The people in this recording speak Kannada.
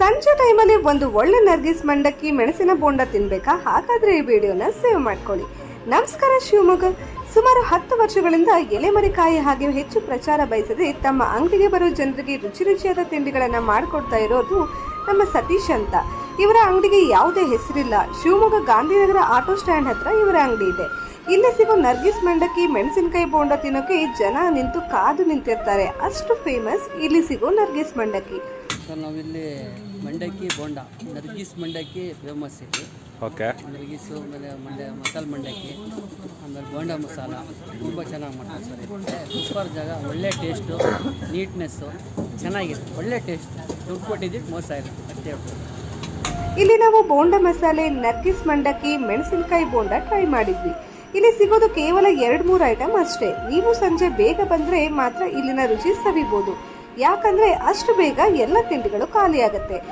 ಸಂಜೆ ಟೈಮಲ್ಲಿ ಒಂದು ಒಳ್ಳೆ ನರ್ಗಿಸ್ ಮಂಡಕ್ಕಿ ಮೆಣಸಿನ ಬೋಂಡ ತಿನ್ಬೇಕಾ? ಹಾಗಾದ್ರೆ ಈ ವಿಡಿಯೋನ ಸೇವ್ ಮಾಡ್ಕೊಳ್ಳಿ. ನಮಸ್ಕಾರ ಶಿವಮೊಗ್ಗ. ಸುಮಾರು 10 ವರ್ಷಗಳಿಂದ ಎಲೆಮರಿಕಾಯಿ ಹಾಗೆ ಹೆಚ್ಚು ಪ್ರಚಾರ ಬಯಸದೆ ತಮ್ಮ ಅಂಗಡಿಗೆ ಬರೋ ಜನರಿಗೆ ರುಚಿ ರುಚಿಯಾದ ತಿಂಡಿಗಳನ್ನ ಮಾಡಿಕೊಡ್ತಾ ಇರೋದು ನಮ್ಮ ಸತೀಶ್ ಅಂತ. ಇವರ ಅಂಗಡಿಗೆ ಯಾವುದೇ ಹೆಸರಿಲ್ಲ. ಶಿವಮೊಗ್ಗ ಗಾಂಧಿನಗರ ಆಟೋ ಸ್ಟ್ಯಾಂಡ್ ಹತ್ರ ಇವರ ಅಂಗಡಿ ಇದೆ. ಇಲ್ಲಿ ಸಿಗೋ ನರ್ಗಿಸ್ ಮಂಡಕ್ಕಿ ಮೆಣಸಿನಕಾಯಿ ಬೋಂಡ ತಿನ್ನೋಕೆ ಜನ ನಿಂತು ಕಾದು ನಿಂತಿರ್ತಾರೆ. ಅಷ್ಟು ಫೇಮಸ್ ಇಲ್ಲಿ ಸಿಗೋ ನರ್ಗಿಸ್ ಮಂಡಕ್ಕಿ. ಸರ್ ನಾವಿಲ್ಲಿ ಮಂಡಕ್ಕಿ ಬೋಂಡ ನರ್ಗಿಸ್ ಮಂಡಕ್ಕಿ ಫೇಮಸ್ ಇಲ್ಲಿ. ಓಕೆ. ನರ್ಗಿಸು ಆಮೇಲೆ ಮಸಾಲೆ ಮಂಡಕ್ಕಿ ಆಮೇಲೆ ಬೋಂಡ ಮಸಾಲ ತುಂಬ ಚೆನ್ನಾಗಿ ಮಾಡ್ತಾರೆ ಸರ್. ಸೂಪರ್ ಜಾಗ, ಒಳ್ಳೆ ಟೇಸ್ಟು, ನೀಟ್ನೆಸ್ಸು ಚೆನ್ನಾಗಿದೆ, ಒಳ್ಳೆ ಟೇಸ್ಟ್. ದುಡ್ಡು ಕೊಟ್ಟಿದ್ದಕ್ಕೆ ಮೋಸ ಇಲ್ಲ ಅಷ್ಟೇ ಹೇಳ್ಬೋದು. ಇಲ್ಲಿ ನಾವು ಬೋಂಡ ಮಸಾಲೆ, ನರ್ಗಿಸ್ ಮಂಡಕ್ಕಿ, ಮೆಣಸಿನಕಾಯಿ ಬೋಂಡ ಟ್ರೈ ಮಾಡಿದ್ವಿ. ಇಲ್ಲಿ ಸಿಗೋದು ಕೇವಲ 2-3 ಐಟಮ್ ಅಷ್ಟೇ. ನೀವು ಸಂಜೆ ಬೇಗ ಬಂದ್ರೆ ಮಾತ್ರ ಇಲ್ಲಿನ ರುಚಿ ಸವಿಬಹುದು. ಯಾಕಂದ್ರೆ ಅಷ್ಟು ಬೇಗ ಎಲ್ಲ ತಿಂಡಿಗಳು ಖಾಲಿ ಆಗುತ್ತೆ.